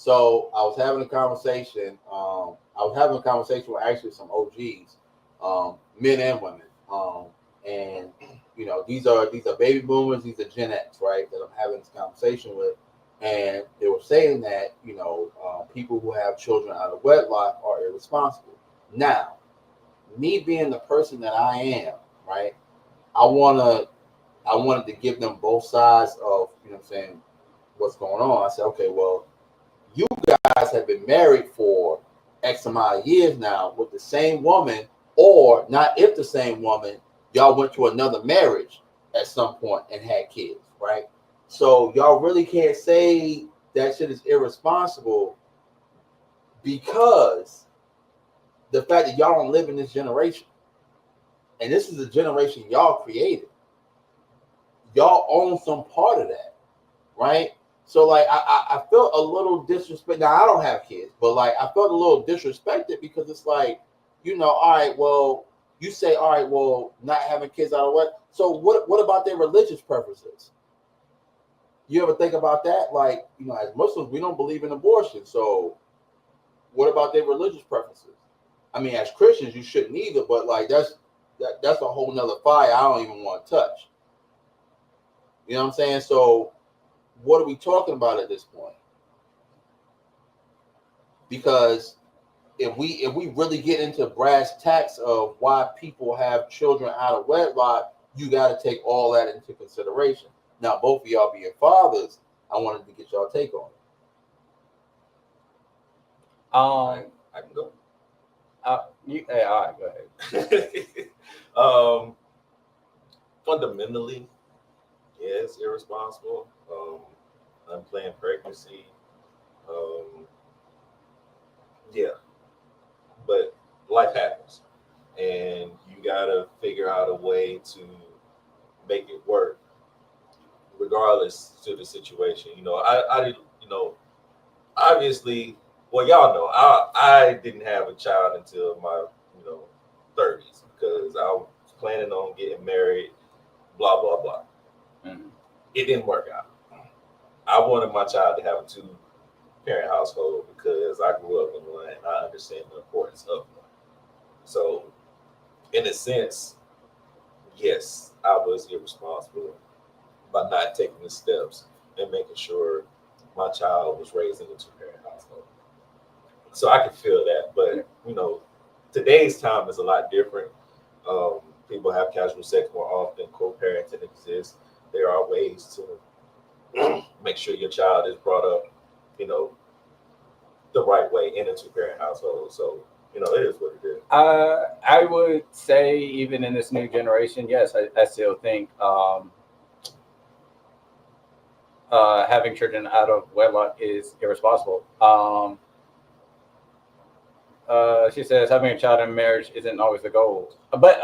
So I was having a conversation. With actually some OGs, men and women. And these are baby boomers. These are Gen X, right? That I'm having this conversation with, and they were saying that people who have children out of wedlock are irresponsible. Now, me being the person that I am, right? I wanted to give them both sides of what's going on. I said, okay, well, you guys have been married for X amount of years now with the same woman, or not if the same woman, y'all went to another marriage at some point and had kids, right? So y'all really can't say that shit is irresponsible because the fact that y'all don't live in this generation. And this is a generation y'all created. Y'all own some part of that, right? So like I felt a little disrespect. Now I don't have kids, but like I felt a little disrespected because it's like, all right, well, you say, all right, well, not having kids out of what? So what about their religious preferences? You ever think about that? Like, as Muslims, we don't believe in abortion. So what about their religious preferences? I mean, as Christians, you shouldn't either, but like that's a whole nother fire I don't even want to touch. You know what I'm saying? So what are we talking about at this point? Because if we really get into brass tacks of why people have children out of wedlock, you got to take all that into consideration. Now, both of y'all being fathers, I wanted to get y'all take on it. I can go. All right, go ahead. Fundamentally, yes, irresponsible. Unplanned pregnancy. Yeah, but life happens, and you gotta figure out a way to make it work, regardless to the situation. I obviously, well, y'all know, I didn't have a child until my 30s because I was planning on getting married, blah blah blah. Mm-hmm. It didn't work out. I wanted my child to have a 2-parent household because I grew up in one and I understand the importance of one. So, in a sense, yes, I was irresponsible by not taking the steps and making sure my child was raised in a 2-parent household. So I can feel that, but today's time is a lot different. People have casual sex more often. Co-parenting exists. There are ways to make sure your child is brought up, the right way in a 2-parent household. So, it is what it is. I would say even in this new generation, yes, I still think having children out of wedlock is irresponsible. She says having a child in marriage isn't always the goal. But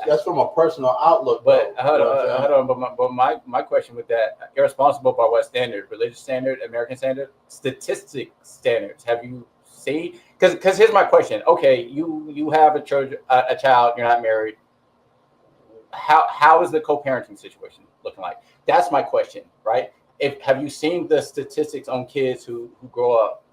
that's from a personal outlook. But hold on. But my question with that, irresponsible by what standard? Religious standard, American standard, statistic standards. Have you seen? Because here's my question. Okay, you have a child. You're not married. How is the co-parenting situation looking like? That's my question, right? Have you seen the statistics on kids who grow up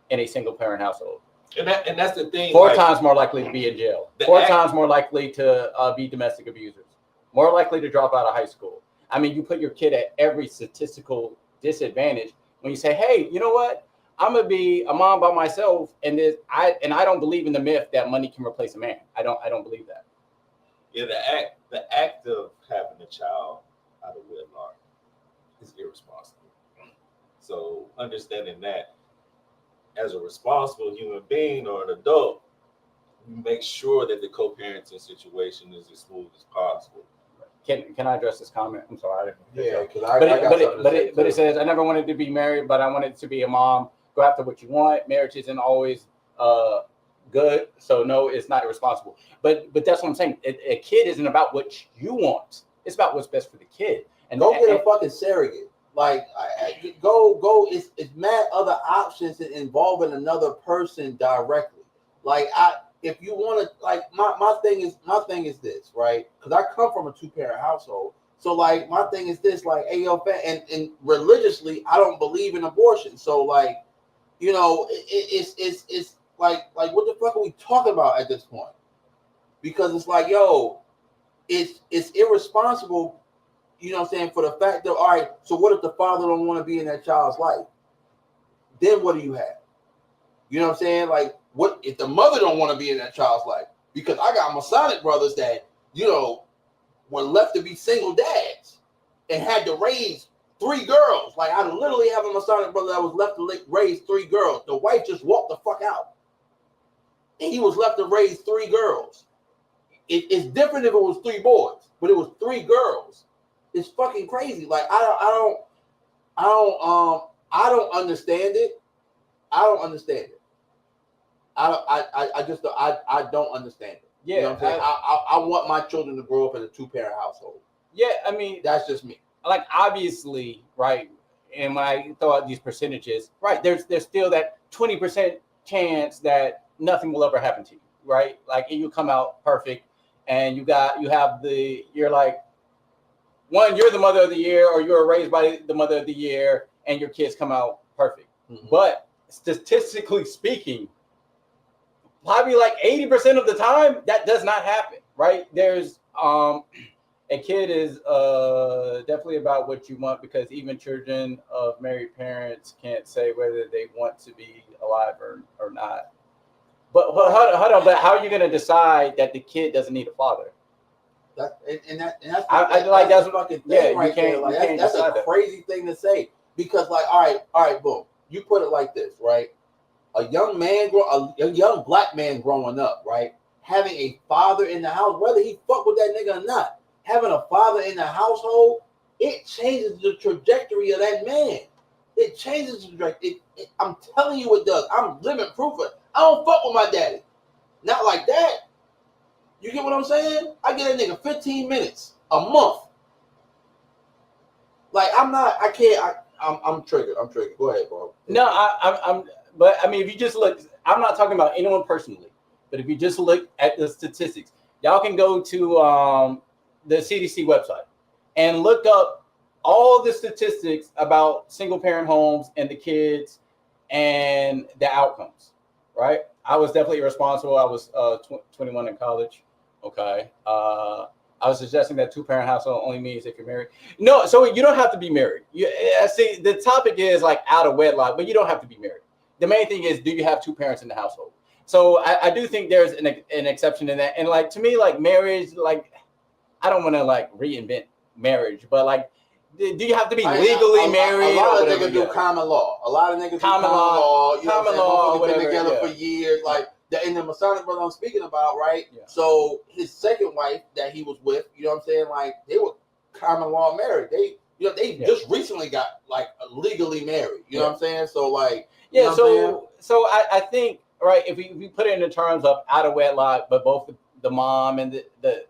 in a single parent household? And that's the thing. 4 times more likely to be in jail. 4 times more likely to be domestic abusers. More likely to drop out of high school. I mean, you put your kid at every statistical disadvantage when you say, "Hey, you know what? I'm gonna be a mom by myself," and I don't believe in the myth that money can replace a man. I don't believe that. Yeah, the act of having a child out of wedlock is irresponsible. So understanding that, as a responsible human being or an adult, you make sure that the co-parenting situation is as smooth as possible. Can I address this comment? I'm sorry. Yeah, because but it says, I never wanted to be married, but I wanted to be a mom. Go after what you want. Marriage isn't always good, so no, it's not irresponsible. But that's what I'm saying. A kid isn't about what you want. It's about what's best for the kid. And go get a fucking surrogate. Like, go. It's mad other options involving another person directly. Like, if you want to, like, my thing is this, right? Because I come from a 2-parent household, So like my thing is this, like, hey yo, and religiously, I don't believe in abortion. So like, you know, it's like what the fuck are we talking about at this point? Because it's like, yo, it's irresponsible, you know what I'm saying, for the fact that, all right, so what if the father don't want to be in that child's life? Then what do you have? You know what I'm saying? Like, what if the mother don't want to be in that child's life? Because I got Masonic brothers that, you know, were left to be single dads and had to raise 3 girls. Like, I literally have a Masonic brother that was left to raise 3 girls. The wife just walked the fuck out. And he was left to raise 3 girls. It's different if it was 3 boys, but it was 3 girls. It's fucking crazy. Like, I don't understand it. I don't understand it. I don't understand it. Yeah, you know what I'm saying? I want my children to grow up in a 2-parent household. Yeah, I mean, that's just me. Like, obviously, right? And when I throw out these percentages, right? There's still that 20% chance that nothing will ever happen to you, right? Like, you come out perfect, and you're like, one, you're the mother of the year, or you're raised by the mother of the year, and your kids come out perfect. Mm-hmm. But statistically speaking, probably like 80% of the time, that does not happen, right? There's a kid is definitely about what you want, because even children of married parents can't say whether they want to be alive or not. But hold on, but how are you going to decide that the kid doesn't need a father? That's a fucking thing, yeah, right there. Like, that's a crazy thing to say, because, like, all right, boom. You put it like this, right? A young black man growing up, right, having a father in the house, whether he fuck with that nigga or not, having a father in the household, it changes the trajectory of that man. It changes the trajectory. I'm telling you, it does. I'm living proof of it. I don't fuck with my daddy. Not like that. You get what I'm saying? I get that nigga 15 minutes a month. Like, I'm triggered. I'm triggered. Go ahead, bro. No, but I mean, if you just look, I'm not talking about anyone personally, but if you just look at the statistics, y'all can go to the CDC website and look up all the statistics about single parent homes and the kids and the outcomes, right? I was definitely irresponsible. I was 21 in college. Okay. I was suggesting that 2-parent household only means if you're married. No, so you don't have to be married. See, the topic is like out of wedlock, but you don't have to be married. The main thing is, do you have 2 parents in the household? So I do think there's an exception in that. And like, to me, like, marriage, like, I don't want to like reinvent marriage, but like, do you have to be legally married? A lot of niggas do common law. A lot of niggas do common law. You know what I'm saying? Been together for years. Like, in the Masonic brother I'm speaking about, right? Yeah. So his second wife that he was with, you know what I'm saying? Like, they were common law married. They just recently got like legally married. You know what I'm saying? So like, yeah. So I think, right, if we put it in the terms of out of wedlock, but both the mom and the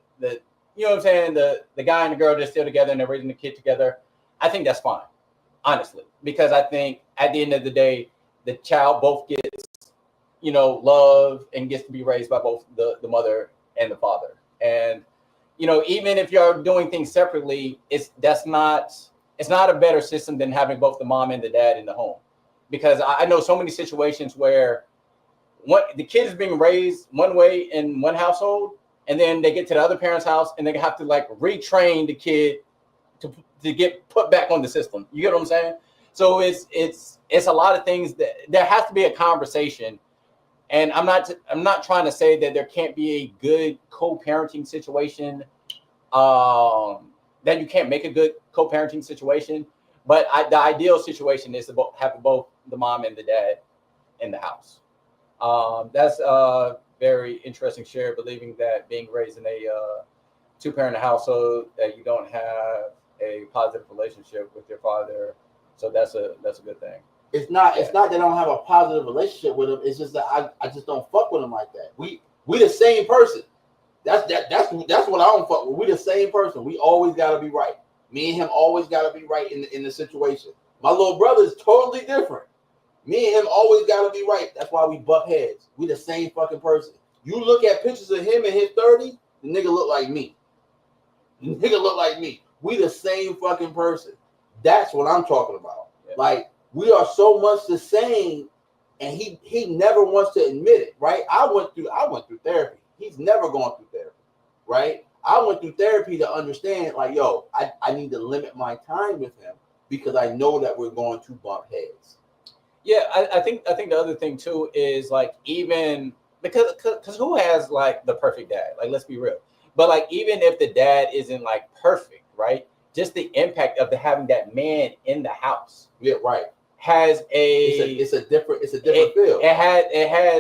you know what I'm saying, the guy and the girl, they're still together and they're raising the kid together, I think that's fine, honestly, because I think at the end of the day, the child both gets, you know, love and gets to be raised by both the mother and the father. And, you know, even if you're doing things separately, it's not a better system than having both the mom and the dad in the home. Because I know so many situations where the kid is being raised one way in one household, and then they get to the other parent's house and they have to like retrain the kid to get put back on the system. You get what I'm saying? So it's a lot of things that there has to be a conversation. And I'm not trying to say that there can't be a good co-parenting situation, that you can't make a good co-parenting situation. But the ideal situation is to have both the mom and the dad in the house. That's very interesting share, believing that being raised in a 2-parent household, that you don't have a positive relationship with your father. So that's a good thing. It's not that I don't have a positive relationship with him. It's just that I just don't fuck with him like that. We the same person. That's what I don't fuck with. We the same person. We always gotta be right. Me and him always gotta be right in the situation. My little brother is totally different. Me and him always gotta be right. That's why we butt heads. We the same fucking person. You look at pictures of him in his 30s, the nigga look like me. The nigga look like me. We the same fucking person. That's what I'm talking about. Yeah. Like, we are so much the same, and he never wants to admit it, right? I went through therapy. He's never gone through therapy, right? I went through therapy to understand, like, yo, I need to limit my time with him because I know that we're going to bump heads. Yeah, I think the other thing too is like, even because who has like the perfect dad? Like, let's be real. But like, even if the dad isn't like perfect, right? Just the impact of having that man in the house. Yeah, right. Has it's a different feel. It has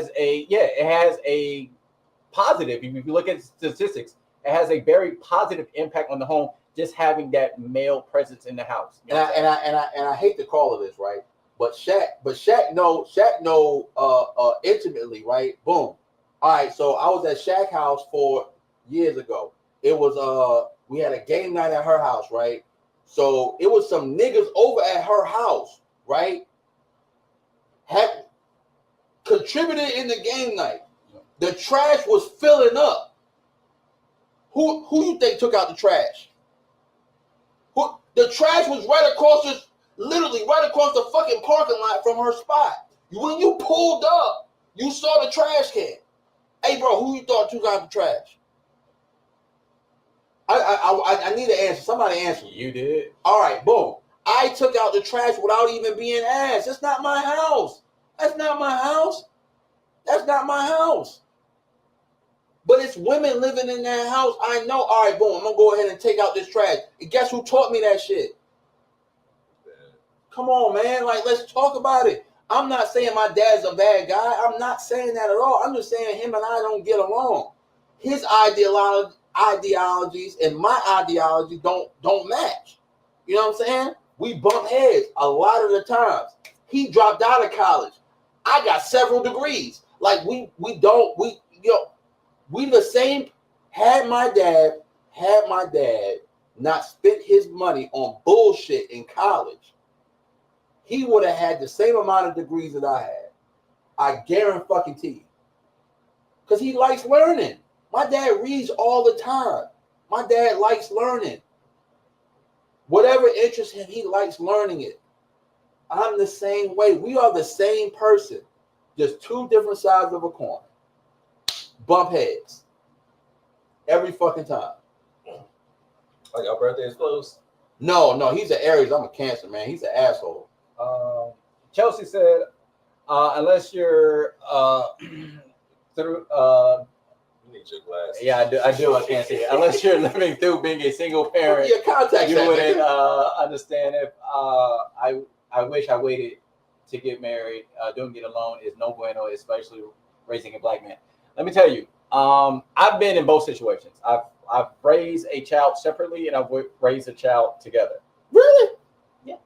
a positive. If you look at statistics, it has a very positive impact on the home. Just having that male presence in the house. And I hate to call it this, right? But Shaq know intimately, right? Boom. All right, so I was at Shaq's house 4 years ago. It was we had a game night at her house, right? So it was some niggas over at her house, right? Had contributed in the game night. The trash was filling up. Who you think took out the trash? The trash was literally right across the fucking parking lot from her spot. When you pulled up, you saw the trash can. Hey, bro, who you thought took out the trash? I need an answer. Somebody answer. You did. All right, boom. I took out the trash without even being asked. That's not my house. That's not my house. That's not my house. But it's women living in that house. I know. All right, boom. I'm gonna go ahead and take out this trash. And guess who taught me that shit? Come on, man. Like, let's talk about it. I'm not saying my dad's a bad guy. I'm not saying that at all. I'm just saying him and I don't get along. His ideologies and my ideology don't match. You know what I'm saying? We bump heads a lot of the times. He dropped out of college. I got several degrees. Like, we the same. Had my dad not spent his money on bullshit in college, he would have had the same amount of degrees that I had. I guarantee you. Because he likes learning. My dad reads all the time. My dad likes learning. Whatever interests him, he likes learning it. I'm the same way. We are the same person. Just two different sides of a coin. Bump heads. Every fucking time. Like, your birthday is close? No, he's an Aries. I'm a Cancer, man. He's an asshole. Chelsea said, unless you're through you need your glasses. yeah, I do. I can't see it. Unless you're living through being a single parent, Your contact you wouldn't understand if I wish I waited to get married. Doing it alone is no bueno, especially raising a black man. Let me tell you, I've been in both situations. I've raised a child separately and I've raised a child together. Really? Yeah.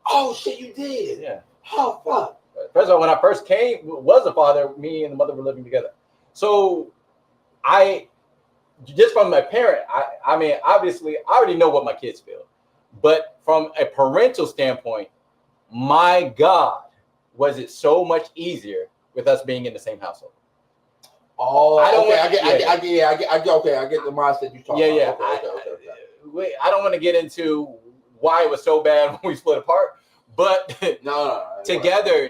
Oh shit, you did. Yeah. Oh fuck. First of all, when I first was a father, me and the mother were living together. So I just from my parent, I mean, obviously I already know what my kids feel. But from a parental standpoint, my God, was it so much easier with us being in the same household. Oh, I don't okay. want- I get the mindset you talking Yeah. about. Okay. I don't want to get into why it was so bad when we split apart, but No. together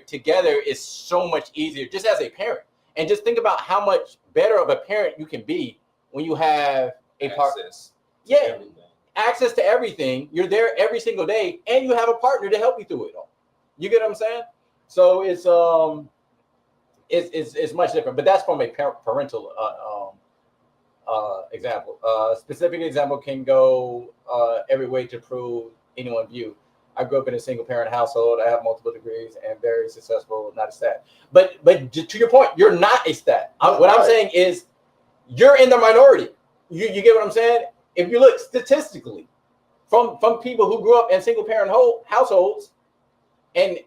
is so much easier just as a parent. And just think about how much better of a parent you can be when you have a partner. Access to everything. You're there every single day, and you have a partner to help you through it all. You get what I'm saying? So it's much different. But that's from a parental example. Specific example can go every way to prove anyone's view. I grew up in a single parent household. I have multiple degrees and very successful, not a stat. But to your point, you're not a stat. What I'm saying is you're in the minority. You get what I'm saying? If you look statistically from people who grew up in single parent households, and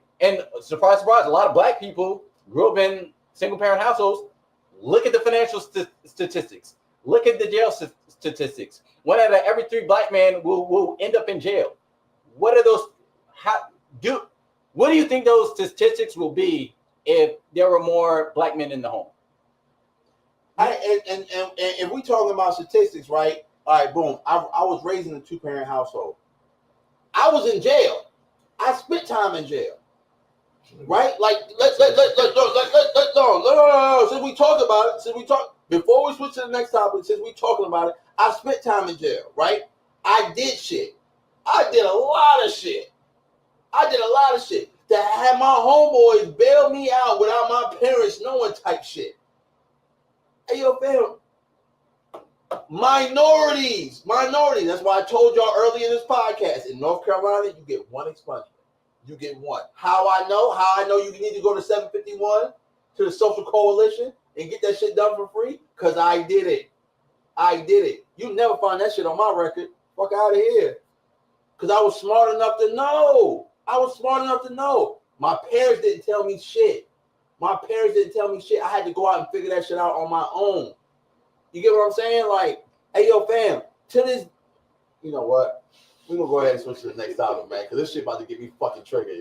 surprise, a lot of black people grew up in single parent households. Look at the financial statistics. Look at the jail statistics. 1 out of every 3 black men will end up in jail. What are those? What do you think those statistics will be if there were more black men in the home? And if we talking about statistics, right? All right, boom. I was raised in a 2-parent household. I was in jail. I spent time in jail. Right? Like, let's no. Since we talked about it, before we switch to the next topic, since we talking about it, I spent time in jail, right? I did shit. I did a lot of shit. That had my homeboys bail me out without my parents knowing type shit. Hey, yo, fam. Minorities. That's why I told y'all earlier in this podcast. In North Carolina, you get one expungement. You get one. How I know you need to go to 751 to the Social Coalition and get that shit done for free? Because I did it. You never find that shit on my record. Fuck out of here. Because I was smart enough to know. My parents didn't tell me shit. I had to go out and figure that shit out on my own. You get what I'm saying? Like, hey, yo, fam, to this, you know what? We're going to go ahead and switch to the next topic, man, because this shit about to get me fucking triggered, yo.